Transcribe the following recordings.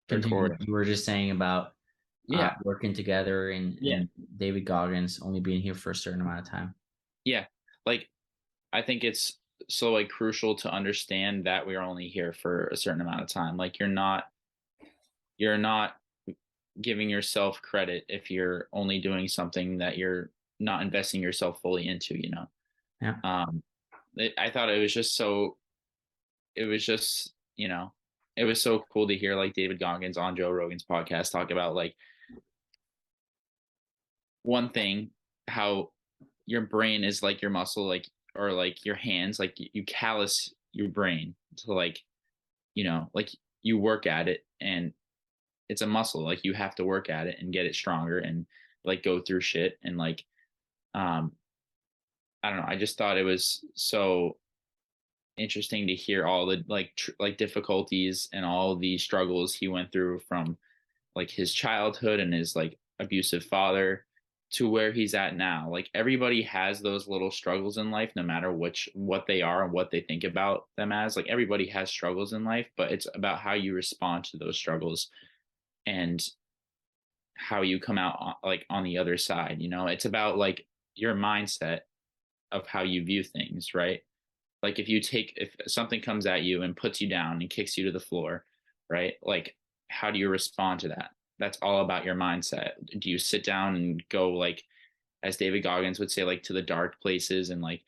continue what recording. you were just saying about Yeah, working together and yeah, David Goggins only being here for a certain amount of time. yeah. Like I think it's so like crucial to understand that we are only here for a certain amount of time. Like you're not giving yourself credit if you're only doing something that you're not investing yourself fully into, you know. Yeah. Um I thought it was just, you know, it was so cool to hear like David Goggins on Joe Rogan's podcast talk about like one thing, how your brain is like your muscle, like or like your hands, like you callous your brain to like, you know, like you work at it and it's a muscle. Like you have to work at it and get it stronger and like go through shit and like um I don't know. I just thought it was so interesting to hear all the like difficulties and all the struggles he went through from like his childhood and his like abusive father to where he's at now. Like everybody has those little struggles in life, no matter what they are and what they think about them as. Like everybody has struggles in life, but it's about how you respond to those struggles and how you come out like on the other side. You know, it's about like your mindset of how you view things, right? Like if something comes at you and puts you down and kicks you to the floor, right? Like how do you respond to that? That's all about your mindset. Do you sit down and go like, as David Goggins would say, like to the dark places and like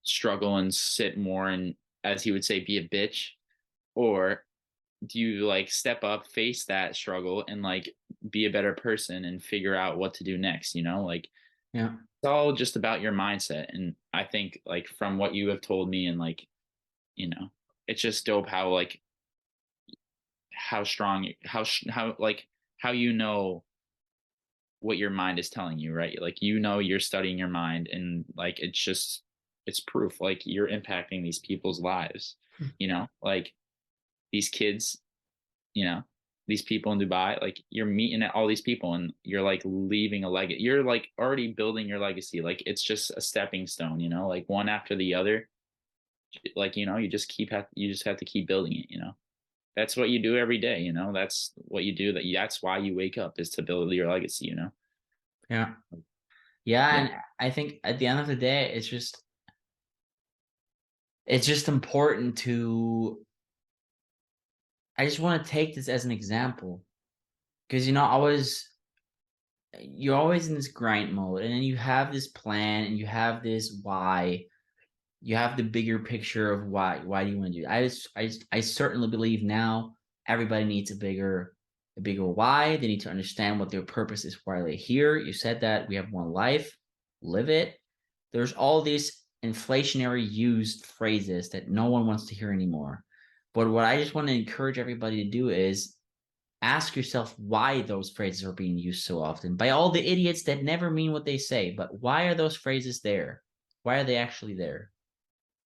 struggle and sit more and, as he would say, be a bitch? Or do you like step up, face that struggle and like be a better person and figure out what to do next, you know? Like Yeah. it's all just about your mindset. And I think like from what you have told me and like, you know, it's just dope how like how strong how like how you know what your mind is telling you, right? Like you know you're studying your mind and like it's proof like you're impacting these people's lives, you know? Like these kids, you know, these people in Dubai, like you're meeting all these people and you're like leaving a legacy. You're like already building your legacy. Like it's just a stepping stone, you know, like one after the other. Like, you know, you just have to keep building it, you know. That's what you do every day, you know. That's what you do. That's why you wake up is to build your legacy, you know. Yeah. Yeah. Yeah. And I think at the end of the day, it's just important to, I just want to take this as an example because, you're always in this grind mode and then you have this plan and you have this why, you have the bigger picture of why do you want to do it. I certainly believe now everybody needs a bigger why. They need to understand what their purpose is, why they're here. You said that we have one life, live it. There's all these inflationary used phrases that no one wants to hear anymore. But what I just want to encourage everybody to do is ask yourself why those phrases are being used so often by all the idiots that never mean what they say. But why are those phrases there? Why are they actually there?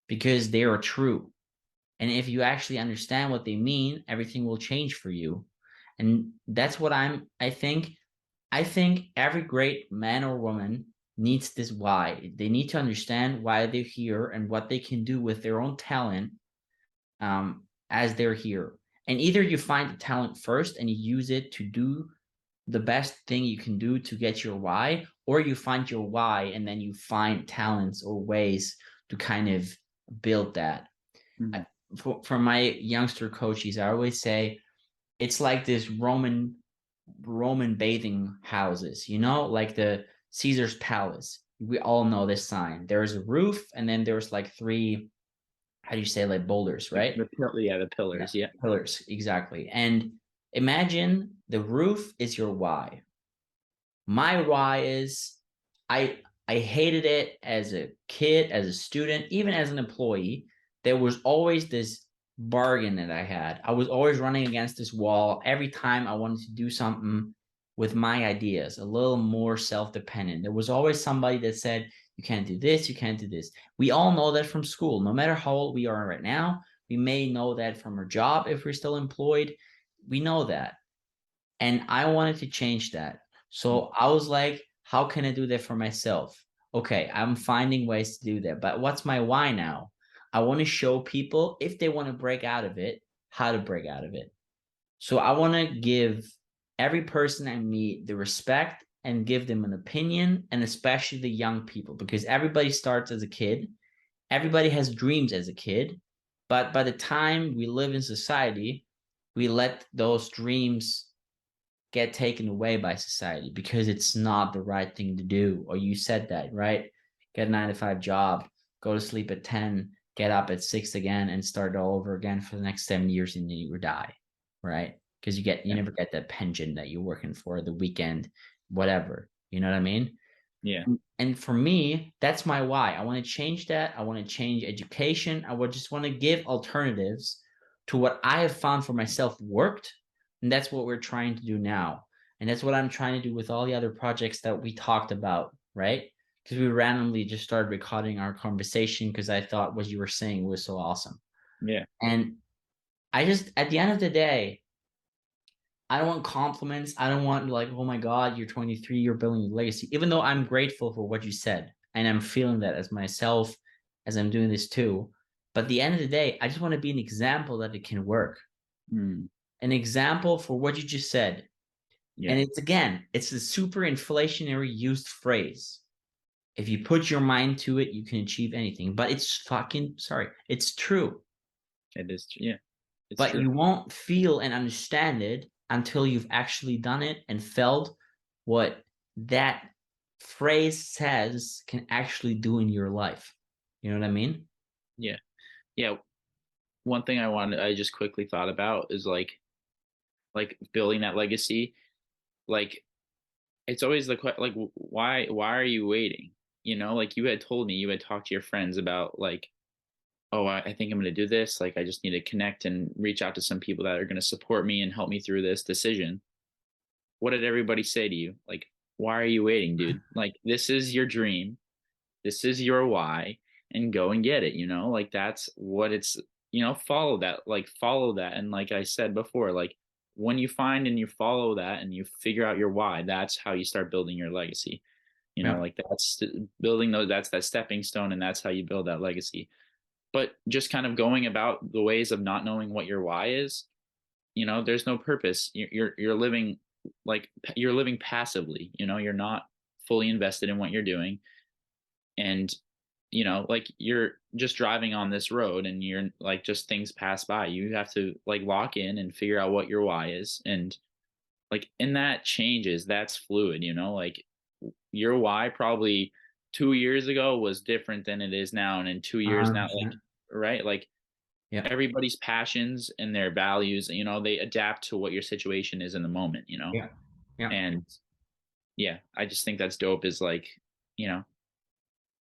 Because they are true. And if you actually understand what they mean, everything will change for you. And that's what I think every great man or woman needs this why. They need to understand why they're here and what they can do with their own talent as they're here. And either you find the talent first and you use it to do the best thing you can do to get your why, or you find your why and then you find talents or ways to kind of build that. Mhm. For my youngster coaches, I always say it's like this Roman bathing houses, like the Caesar's Palace. We all know this sign. There's a roof, and then there's like three, how do you say, like boulders, right? Yeah, the Yeah, pillars. Yeah. pillars, exactly. And imagine the roof is your why. My why is I hated it as a kid, as a student, even as an employee. There was always this bargain that I had. I was always running against this wall every time I wanted to do something with my ideas, a little more self-dependent. There was always somebody that said, you can't do this, you can't do this. We all know that from school. No matter how old we are right now, we may know that from our job if we're still employed. We know that. And I wanted to change that. So I was like, how can I do that for myself? Okay, I'm finding ways to do that. But what's my why now? I want to show people if they want to break out of it, how to break out of it. So I want to give every person I meet the respect and give them an opinion, and especially the young people, because everybody starts as a kid. Everybody has dreams as a kid, but by the time we live in society, we let those dreams get taken away by society because it's not the right thing to do. Or you said that, right? Get a 9 to 5 job, go to sleep at 10, get up at 6 again, and start all over again for the next 7 years, and then you die, right? Because you Yeah. never get that pension that you're working for the weekend, whatever. You know what I mean? Yeah. And for me, that's my why. I want to change that. I want to change education. I would just want to give alternatives to what I have found for myself worked. And that's what we're trying to do now. And that's what I'm trying to do with all the other projects that we talked about, right? Because we randomly just started recording our conversation because I thought what you were saying was so awesome. Yeah. And I just, at the end of the day, I don't want compliments. I don't want like, oh my God, you're 23, you're building a legacy. Even though I'm grateful for what you said, and I'm feeling that as myself as I'm doing this too. But at the end of the day, I just want to be an example that it can work. Mm. An example for what you just said. And Yeah. it's again, it's a super inflationary used phrase. If you put your mind to it, you can achieve anything. But it's fucking sorry, it's true. It is. Yeah. It's But true. you won't feel and understand it until you've actually done it and felt what that phrase says can actually do in your life. You know what I mean? Yeah. Yeah. One thing I just quickly thought about is like building that legacy. Like it's always like why are you waiting? You know, like you had told me you had talked to your friends about like, oh, I think I'm going to do this. Like I just need to connect and reach out to some people that are going to support me and help me through this decision. What did everybody say to you? Like, why are you waiting, dude? Like this is your dream. This is your why, and go and get it, you know? Like that's what it's, follow that, follow that. And like I said before, like when you find and you follow that and you figure out your why, that's how you start building your legacy. Yeah. Like that's building those, that's that stepping stone, and that's how you build that legacy. But just kind of going about the ways of not knowing what your why is, there's no purpose. You're living like you're living passively, you're not fully invested in what you're doing. And like you're just driving on this road and you're like just things pass by. You have to like lock in and figure out what your why is. And like and that changes, that's fluid, like your why probably 2 years ago was different than it is now, and in 2 years now, like 100%. right, like Yeah. everybody's passions and their values, they adapt to what your situation is in the moment, Yeah. Yeah. and yeah, I just think that's dope. Is like, you know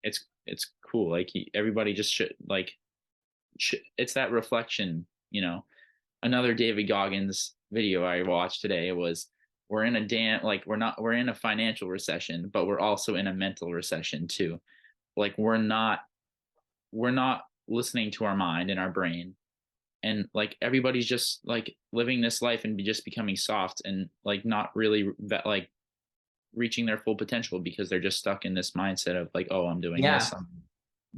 it's cool, like everybody just should like it's that reflection. Another David Goggins video I watched today was, we're in a damn like we're in a financial recession, but we're also in a mental recession too. Like we're not listening to our mind and our brain, and like everybody's just like living this life and just becoming soft and like not really like reaching their full potential because they're just stuck in this mindset of like, oh, I'm doing this. Yeah. I'm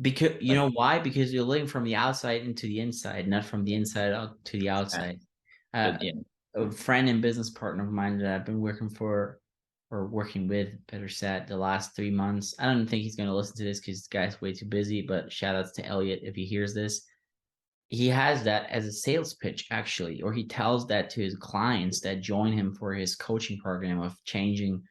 Because you like, know why? Because you're living from the outside into the inside, not from the inside out to the outside. good. Uh, Yeah. a friend and business partner of mine that I've been working for, or working with, better said, the last 3 months. I don't think he's going to listen to this because this guy's way too busy. But shout outs to Elliot if he hears this. He has that as a sales pitch, actually, or he tells that to his clients that join him for his coaching program of changing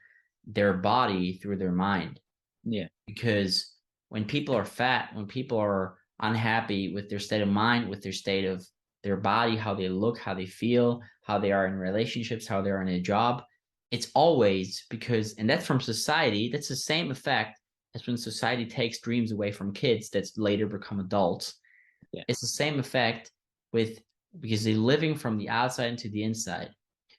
their body through their mind. Yeah. Because when people are fat, when people are unhappy with their state of mind, with their state of their body, how they look, how they feel, how they are in relationships, how they are in a job, it's always because, and that's from society, that's the same effect as when society takes dreams away from kids that's later become adults. Yeah. It's the same effect with, because they're living from the outside into the inside,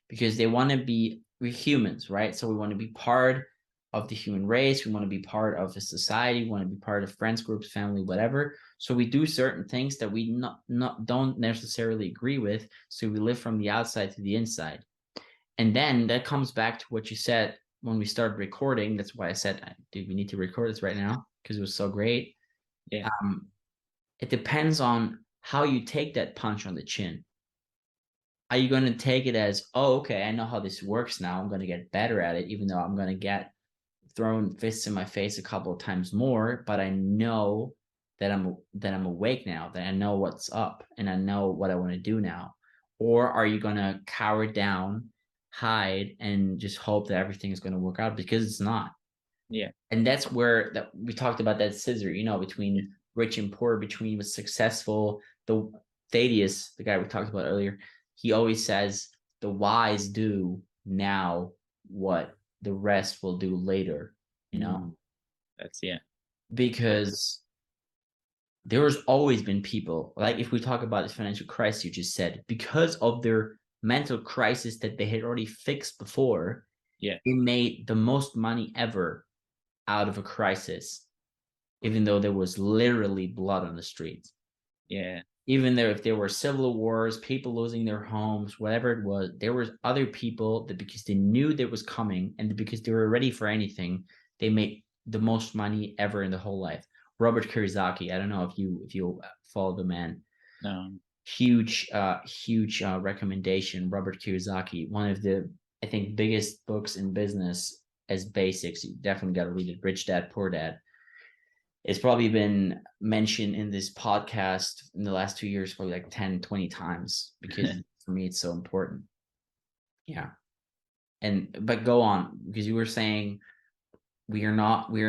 because they want to be, we're humans, right? So we want to be part of the human race. We want to be part of a society. We want to be part of friends, groups, family, whatever. So we do certain things that we not don't necessarily agree with. So we live from the outside to the inside. And then that comes back to what you said when we started recording. That's why I said, dude, we need to record this right now because it was so great. Yeah. Um, it depends on how you take that punch on the chin. are you going to take it as, oh, okay, I know how this works now. I'm going to get better at it, even though I'm going to get thrown fists in my face a couple of times more, but I know that I'm awake now, that I know what's up and I know what I want to do now. Or are you going to cower down, hide, and just hope that everything is going to work out, because it's not. Yeah. And that's where that we talked about that scissor, between rich and poor, between what's successful. The Thaddeus, the guy we talked about earlier, he always says the wise do now what the rest will do later, Mm, that's that's because there's always been people, like if we talk about this financial crisis you just said, because of their mental crisis that they had already fixed before, yeah. they made the most money ever out of a crisis, even though there was literally blood on the streets. Yeah. Even there, if there were civil wars, people losing their homes, whatever it was, there was other people that, because they knew that was coming and because they were ready for anything, they made the most money ever in the whole life. Robert Kiyosaki, I don't know if you follow the man. No. Huge recommendation. Robert Kiyosaki, one of the, I think, biggest books in business as basics. You definitely got to read it. Rich Dad Poor Dad. It's probably been mentioned in this podcast in the last 2 years probably like 10, 20 times, because for me it's so important. Yeah. But go on, because you were saying we're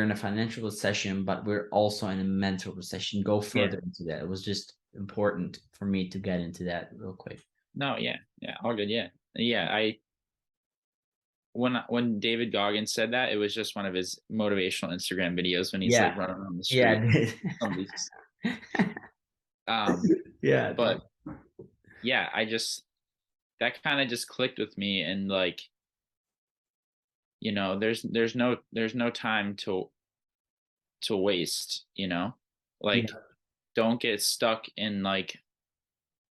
in a financial recession, but we're also in a mental recession. Go Yeah. further into that. It was just important for me to get into that real quick. No. Yeah. Yeah. All good. Yeah. Yeah. When David Goggins said that, it was just one of his motivational Instagram videos when he's like Yeah. running on the street. Yeah. Somebody's, um, Yeah. but yeah, that kind of just clicked with me, and like, there's no time to waste, like, Yeah. don't get stuck in like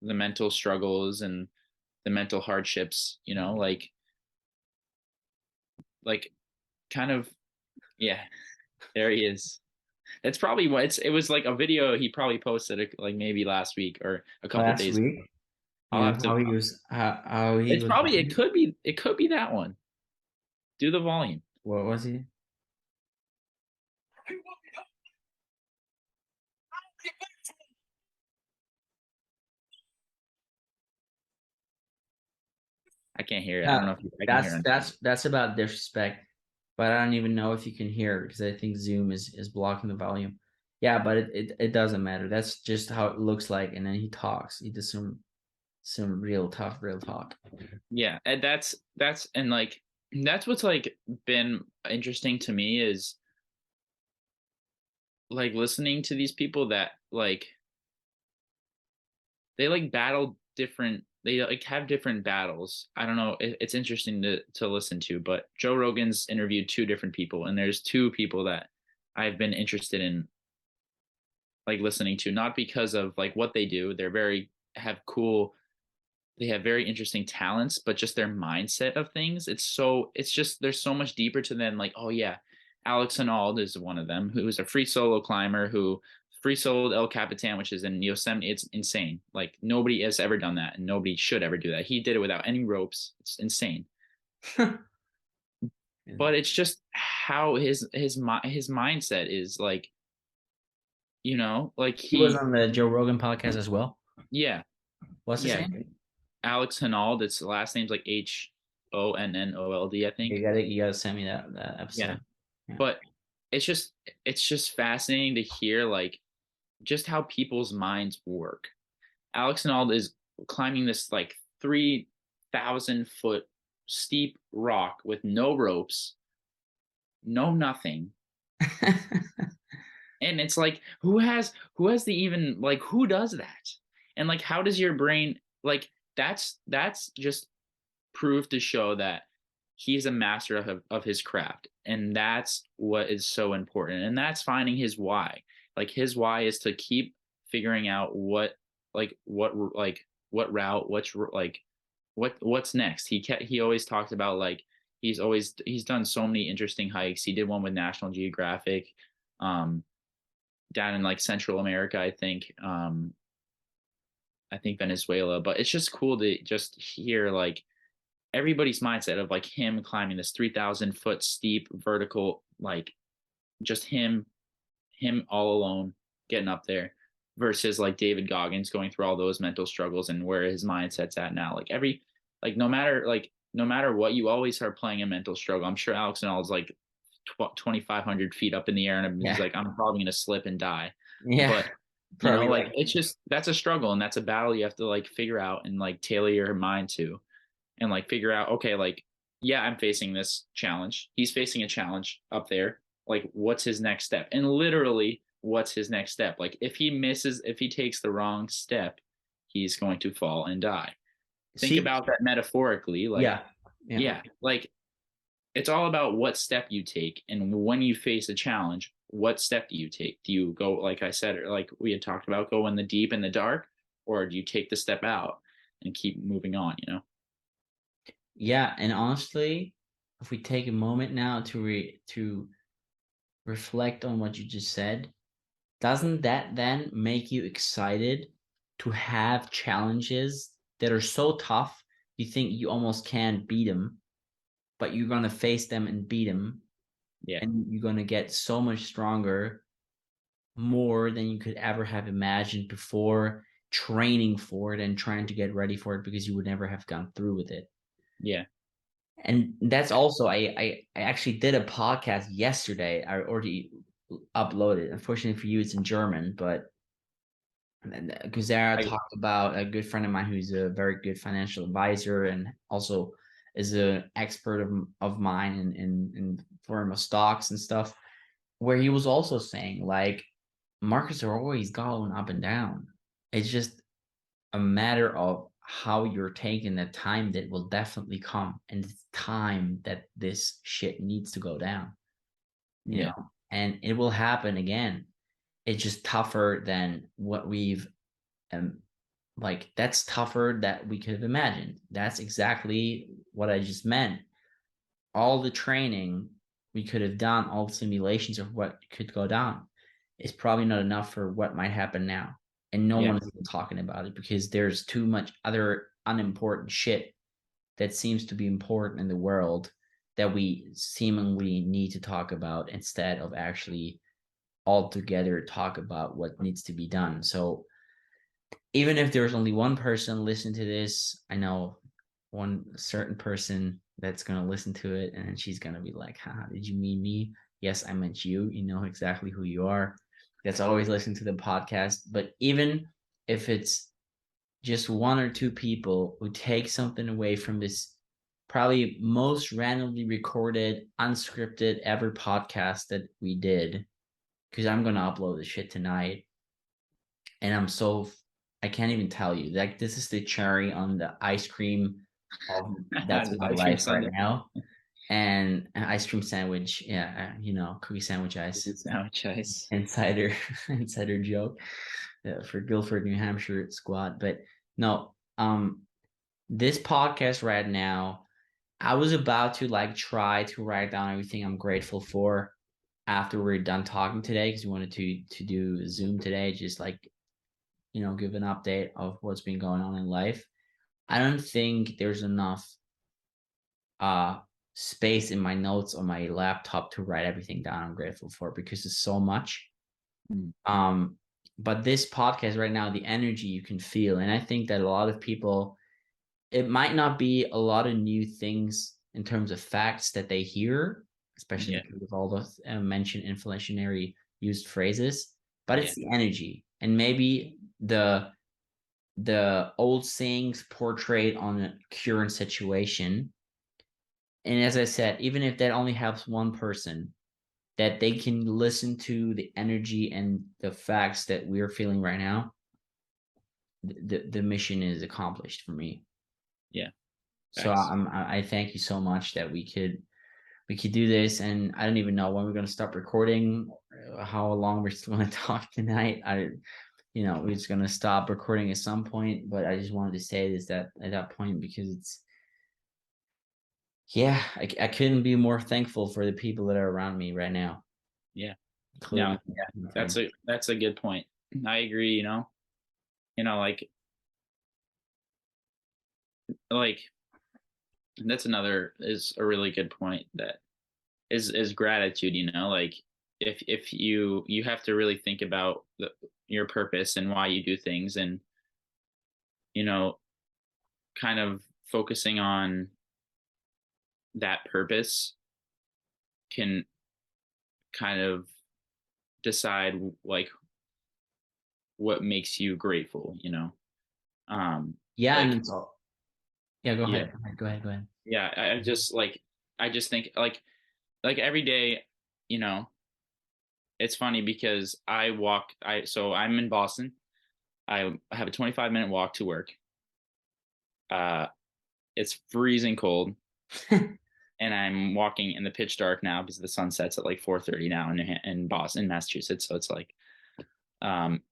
the mental struggles and the mental hardships, like kind of, yeah, there he is. That's probably what it was, like a video he probably posted like maybe last week or a couple Last days ago. week, I'll have to, how he it's was probably, doing. it could be that one. Do the volume. What was he? I can't hear it. I No, don't know if I can hear that's him. that's about disrespect, but I don't even know if you can hear it because I think Zoom is blocking the volume. Yeah, but it doesn't matter. That's just how it looks like, and then he talks. He does some real tough, real talk. Yeah, and and like that's what's like been interesting to me is like listening to these people that like they like battle different, they like have different battles. I don't know, it's interesting to listen to, but Joe Rogan's interviewed two different people, and there's two people that I've been interested in like listening to, not because of like what they do. They're very have cool, they have very interesting talents, but just their mindset of things, it's just there's so much deeper to them. Like, oh yeah, Alex Honnold is one of them, who's a free solo climber who free soloed El Capitan, which is in Yosemite. It's insane. Like nobody has ever done that, and nobody should ever do that. He did it without any ropes. It's insane. But it's just how his mindset is like, like He was on the Joe Rogan podcast as well. yeah, What's his yeah. name? Alex Honnold. Its last name's like Honnold, I think. You gotta send me that Yeah. episode. Yeah. But it's just fascinating to hear like just how people's minds work. Alex Honnold is climbing this like 3,000-foot steep rock with no ropes, no nothing. And it's like who has the even like who does that? And like how does your brain like that's just proof to show that he's a master of his craft, and that's what is so important, and that's finding his why. Like his why is to keep figuring out what route, what's next. He always talked about like he's done so many interesting hikes. He did one with National Geographic, um down in like Central America, I think. I think Venezuela, but it's just cool to just hear like everybody's mindset of like him climbing this 3,000 foot steep vertical, like just him all alone getting up there versus like David Goggins going through all those mental struggles and where his mindset's at now. Like no matter what, you always are playing a mental struggle. I'm sure Alex and all is like 2,500 feet up in the air and he's Yeah. like, I'm probably going to slip and die. Yeah. But Probably like like, it's just that's a struggle and that's a battle you have to like figure out and like tailor your mind to and like figure out, okay, like, yeah, I'm facing this challenge. He's facing a challenge up there. Like, what's his next step? And literally, what's his next step? Like, if he takes the wrong step, he's going to fall and die. Think see, about that metaphorically. Like, yeah. Yeah. yeah, like it's all about what step you take. And when you face a challenge, what step do you take? Do you go, like I said, or like we had talked about, go in the deep in the dark, or do you take the step out and keep moving on, you know? Yeah, and honestly, if we take a moment now to reflect on what you just said, doesn't that then make you excited to have challenges that are so tough you think you almost can't beat them, but you're going to face them and beat them, Yeah. and you're going to get so much stronger, more than you could ever have imagined before training for it and trying to get ready for it because you would never have gone through with it. Yeah. And that's also I actually did a podcast yesterday. I already uploaded. Unfortunately for you, it's in German, but Guzera I, talked about a good friend of mine who's a very good financial advisor and also is an expert of mine in form of stocks and stuff, where he was also saying like markets are always going up and down. It's just a matter of how you're taking the time that will definitely come, and it's time that this shit needs to go down, you yeah. know, and it will happen again. It's just tougher than what we've um like that's tougher that we could have imagined. That's exactly what I just meant. All the training we could have done, all the simulations of what could go down, is probably not enough for what might happen now. And no Yeah. one is even talking about it because there's too much other unimportant shit that seems to be important in the world that we seemingly need to talk about instead of actually all together talk about what needs to be done. So even if there's only one person listening to this, I know one certain person that's going to listen to it and she's going to be like, haha, did you mean me? Yes, I meant you. You know exactly who you are. That's always listening to the podcast. But even if it's just one or two people who take something away from this probably most randomly recorded, unscripted ever podcast that we did, because I'm going to upload this shit tonight and I can't even tell you. Like this is the cherry on the ice cream of that's The my ice cream life right sundae. now. And an ice cream sandwich, yeah, cookie sandwich Is ice, it sandwich ice? insider, insider joke for Guilford, New Hampshire squad. But no, this podcast right now, I was about to like try to write down everything I'm grateful for after we're done talking today because we wanted to do Zoom today, just like give an update of what's been going on in life. I don't think there's enough uh space in my notes on my laptop to write everything down I'm grateful for because it's so much. Mm. Um, but this podcast right now, the energy you can feel, and I think that a lot of people, it might not be a lot of new things in terms of facts that they hear, especially Yeah. because of all those mentioned inflationary used phrases, but Yeah. it's the energy and maybe the old sayings portrayed on a current situation. And as I said, even if that only helps one person, that they can listen to the energy and the facts that we're feeling right now, the mission is accomplished for me. Yeah. So Facts. I thank you so much that we could do this, and I don't even know when we're gonna stop recording, how long we're still gonna talk tonight. We're just gonna stop recording at some point, but I just wanted to say this that at that point because it's yeah, I couldn't be more thankful for the people that are around me right now, Yeah. No, including yeah. my That's friends. a good point. I agree, like like that's another is a really good point that is gratitude, like if you have to really think about your purpose and why you do things, and you know kind of focusing on that purpose can kind of decide like what makes you grateful, um Yeah, and like it's all. Yeah, go yeah, ahead. Go ahead. Go ahead. Go ahead. yeah, I just like I just think like every day, you know it's funny because I'm in Boston. I have a 25-minute walk to work. uh it's freezing cold, and I'm walking in the pitch dark now because the sun sets at like 4:30 now in Boston, Massachusetts. So it's like, um,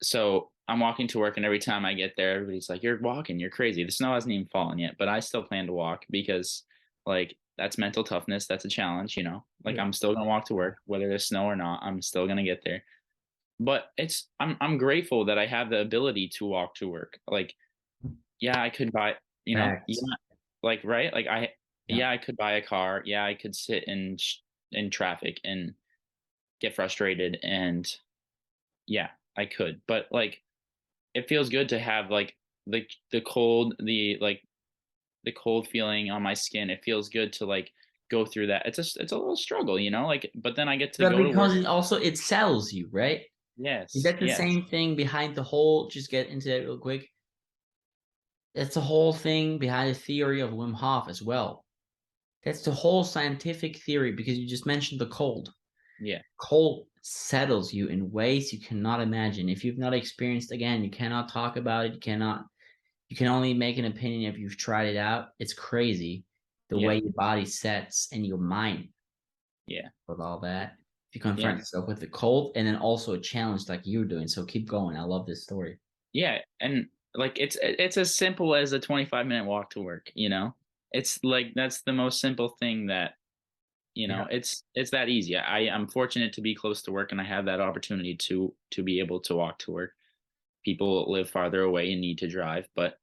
so I'm walking to work, and every time I get there, everybody's like, "You're walking, you're crazy." The snow hasn't even fallen yet, but I still plan to walk because, like, that's mental toughness. That's a challenge, Like Yeah. I'm still gonna walk to work, whether there's snow or not. I'm still gonna get there. But I'm grateful that I have the ability to walk to work. Like, yeah, I could buy, yeah, Facts. like, right? Like Yeah. yeah, I could buy a car. Yeah, I could sit in traffic and get frustrated, and yeah, I could. But like it feels good to have like the cold, the cold feeling on my skin. It feels good to like go through that. It's a little struggle, like, but then I get to But go to work. because it sells you, right? Is Yes, that the yes. same thing behind the whole? Just get into that real quick. That's the whole thing behind the theory of Wim Hof as well. That's the whole scientific theory because you just mentioned the cold. Yeah. Cold settles you in ways you cannot imagine. If you've not experienced, again, you cannot talk about it. You can only make an opinion if you've tried it out. It's crazy the Yeah. way your body sets and your mind Yeah. with all that. If you Yeah. confront yourself with the cold and then also a challenge like you're doing. So keep going. I love this story. Yeah, and like it's as simple as a 25-minute walk to work, It's like that's the most simple thing that, Yeah. it's that easy. I'm fortunate to be close to work, and I have that opportunity to be able to walk to work. People live farther away and need to drive, but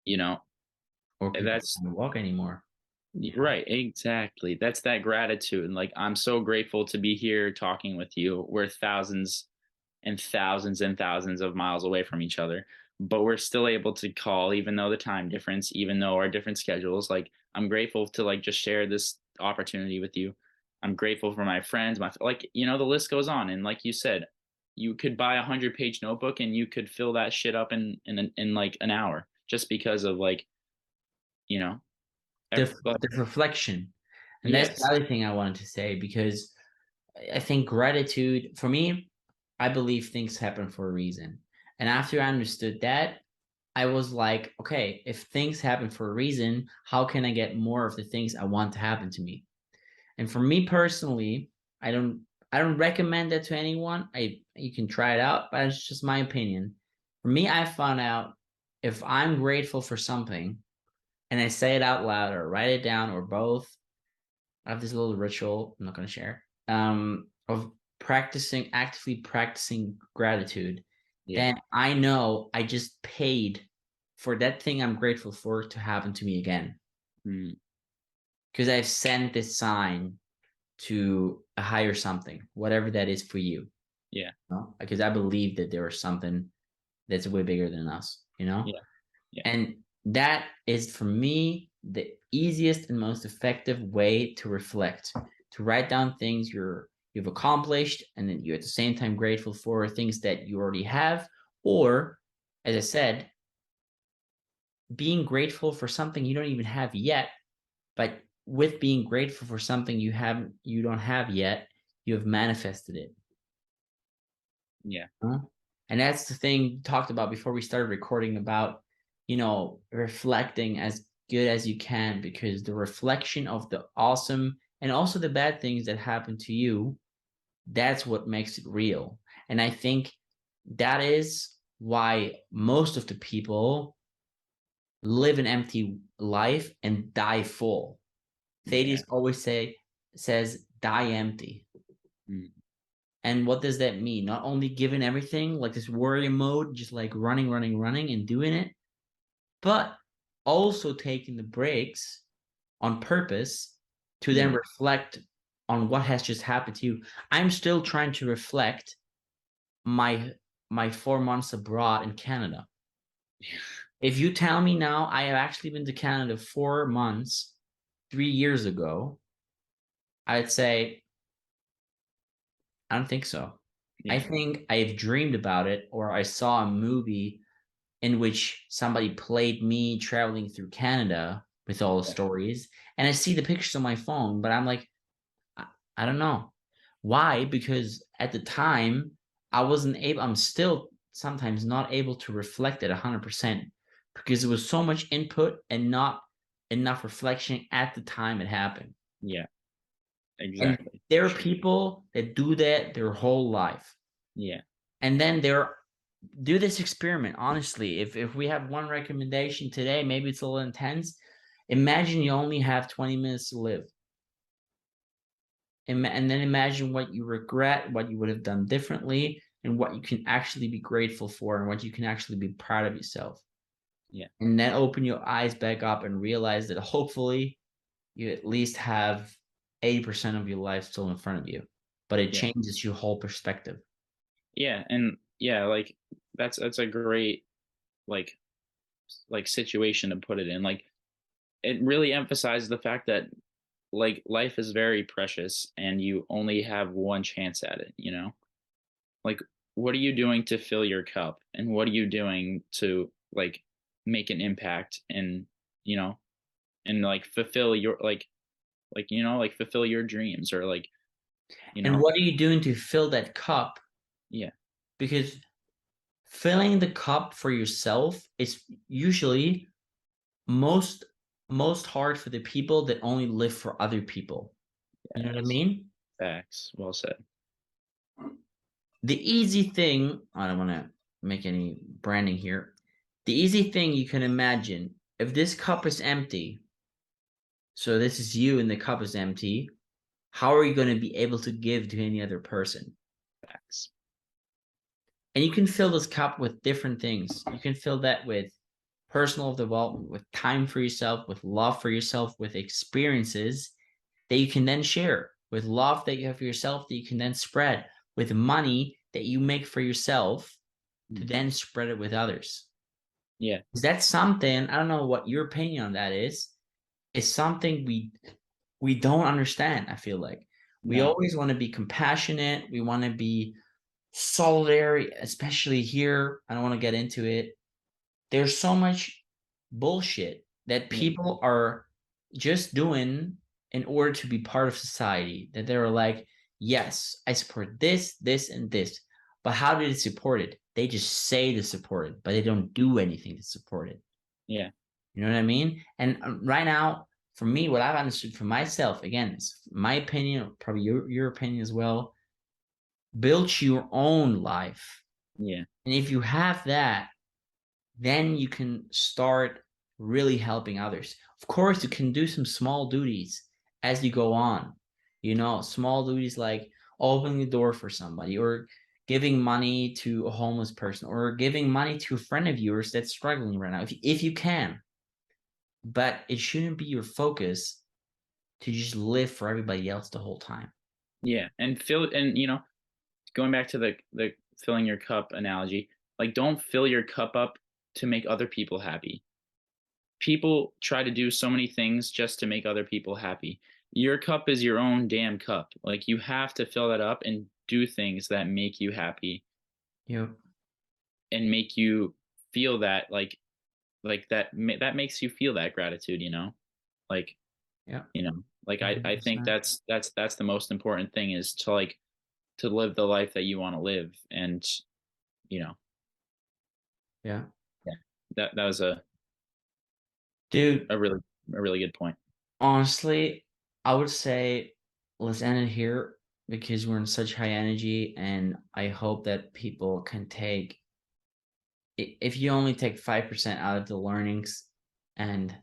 you know, Or people that's can't walk anymore. Yeah. right, exactly. That's that gratitude. And like I'm so grateful to be here talking with you. We're thousands and thousands of miles away from each other, but we're still able to call, even though the time difference, even though our different schedules. Like I'm grateful to like just share this opportunity with you. I'm grateful for my friends, the list goes on. And like you said, you could buy 100-page notebook and you could fill that shit up in like an hour, just because of like, you know but The reflection. And that's the yes. other thing I wanted to say because I think gratitude, for me, I believe things happen for a reason. And after I understood that, I was like, okay, if things happen for a reason, how can I get more of the things I want to happen to me? And for me personally, I don't I don't recommend that to anyone. You can try it out, but it's just my opinion. For me, I found out if I'm grateful for something and I say it out loud or write it down or both, I have this little ritual I'm not going to share of actively practicing gratitude. Yeah. Then I know I just paid for that thing I'm grateful for to happen to me again Mm, because I've sent this sign to a higher something, whatever that is for you. yeah. Because I believe that there is something that's way bigger than us, Yeah. Yeah. And that is for me the easiest and most effective way to reflect, to write down things you've accomplished and then you're at the same time grateful for things that you already have, or as I said, being grateful for something you don't even have yet, but with being grateful for something you don't have yet, you have manifested it. Yeah. Huh? And that's the thing we talked about before we started recording about, reflecting as good as you can because the reflection of the awesome and also the bad things that happen to you, that's what makes it real. And I think that is why most of the people live an empty life and die full. Yeah. Thaddeus always says die empty. Mm, And what does that mean? Not only giving everything like this warrior mode, just like running, running, running and doing it, but also taking the breaks on purpose to then Yeah. reflect on what has just happened to you. I'm still trying to reflect my my 4 months abroad in Canada. If you tell me now I have actually been to Canada 4 months 3 years ago, I'd say I don't think so. I Yeah. think I've dreamed about it, or I saw a movie in which somebody played me traveling through Canada with all the Yeah. stories, and I see the pictures on my phone, but I'm like, I, I don't know. Why? Because at the time, I wasn't able, I'm still sometimes not able to reflect it 100% because there was so much input and not enough reflection at the time it happened. Yeah. And Exactly. there For are sure. people that do that their whole life. Yeah. And then they're do this experiment. Honestly, if we have one recommendation today, maybe it's a little intense. Imagine you only have 20 minutes to live. And then imagine what you regret, what you would have done differently, and what you can actually be grateful for, and what you can actually be proud of yourself. Yeah. And then open your eyes back up and realize that hopefully you at least have 80% of your life still in front of you. But it Yeah. changes your whole perspective. Yeah. And yeah, like that's a great like situation to put it in. Like it really emphasizes the fact that like life is very precious and you only have one chance at it, you know? Like what are you doing to fill your cup and what are you doing to like make an impact and you know and like fulfill your like fulfill your dreams or like you And know what are you doing to fill that cup? yeah. Because filling the cup for yourself is usually most most hard for the people that only live for other people. You know what I Yes. mean? Facts. Well said. The easy thing, I don't want to make any branding here. The easy thing you can imagine, if this cup is empty, so this is you and the cup is empty, how are you going to be able to give to any other person? Facts. And you can fill this cup with different things. You can fill that with personal development, with time for yourself, with love for yourself, with experiences that you can then share, with love that you have for yourself that you can then spread, with money that you make for yourself to Mm. then spread it with others. Yeah. Is that something? I don't know what your opinion on that is. It's something we don't understand. I feel like we No. always want to be compassionate. We want to be solidary, especially here. I don't want to get into it. There's so much bullshit that Yeah. people are just doing in order to be part of society. That they're like, yes, I support this, this, and this. But how do they support it? They just say they support it, but they don't do anything to support it. Yeah. You know what I mean? And right now, for me, what I've understood for myself, again, it's my opinion, probably your opinion as well. Build your own life. Yeah. And if you have that, then you can start really helping others. Of course, you can do some small duties as you go on. Small duties like opening the door for somebody or giving money to a homeless person or giving money to a friend of yours that's struggling right now, if you can. But it shouldn't be your focus to just live for everybody else the whole time. Yeah. And fill and going back to the filling your cup analogy, like don't fill your cup up to make other people happy. People try to do so many things just to make other people happy. Your cup is your own damn cup. Like you have to fill that up and do things that make you happy Yep. and make you feel that that makes you feel that gratitude, Like, Yep. like I think 100%. that's the most important thing is to like to live the life that you want to live and you know, Yeah. yeah. That was a Dude, a really a really good point. honestly, I would say let's end it here because we're in such high energy, and I hope that people can take if you only take 5% out of the learnings and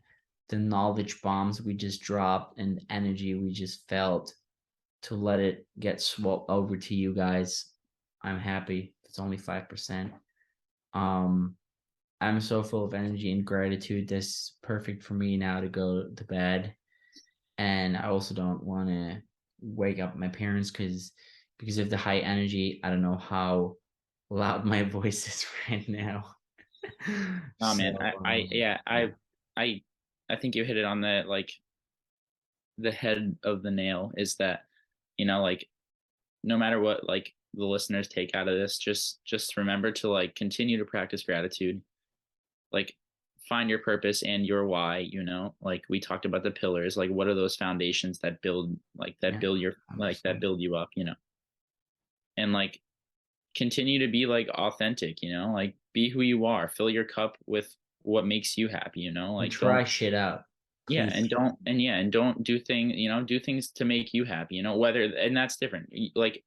the knowledge bombs we just dropped and the energy we just felt to let it get swapped over to you guys, I'm happy. It's only 5%. Um I'm so full of energy and gratitude. That's perfect for me now to go to bed. And I also don't want to wake up my parents because of the high energy. I don't know how loud my voice is right now. Oh So man, yeah, yeah, I I think you hit it on the like the head of the nail is that, like no matter what like the listeners take out of this, just remember to like continue to practice gratitude. Like find your purpose and your why, like we talked about the pillars, like what are those foundations that build yeah, that 100%. build you up, and like continue to be like authentic, like be who you are, fill your cup with what makes you happy, And like don't try shit out, yeah, please. and don't do things, do things to make you happy, whether and that's different. Like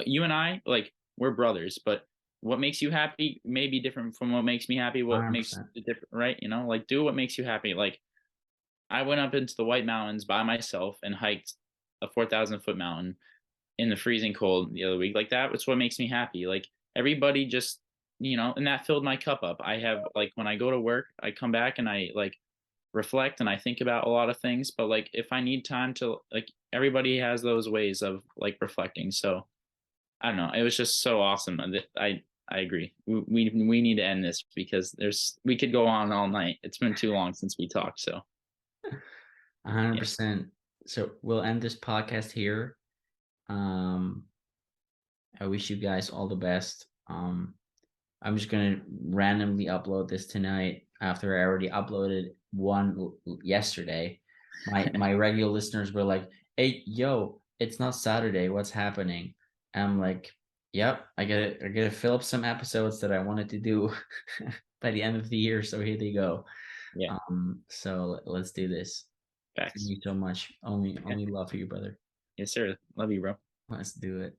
you and I, like we're brothers, but what makes you happy may be different from what makes me happy, what makes 100%. it different, right? Like do what makes you happy. Like I went up into the White Mountains by myself and hiked a 4,000-foot mountain in the freezing cold the other week. Like that was what makes me happy. Like everybody just, and that filled my cup up. I have like when I go to work, I come back and I like reflect and I think about a lot of things, but like if I need time to like everybody has those ways of like reflecting. So I don't know. It was just so awesome. And I agree. We need to end this because we could go on all night. It's been too long since we talked. So yeah. 100%. So we'll end this podcast here. Um, I wish you guys all the best. I'm just gonna randomly upload this tonight after I already uploaded one yesterday. My regular listeners were like, "Hey, yo, it's not Saturday. What's happening?" And I'm like, "Yep, I gotta fill up some episodes that I wanted to do by the end of the year. So here they go. Yeah. So let's do this. Thank Facts. you so much. Only Yeah. only love for you, brother. Yes, sir. Love you, bro. Let's do it."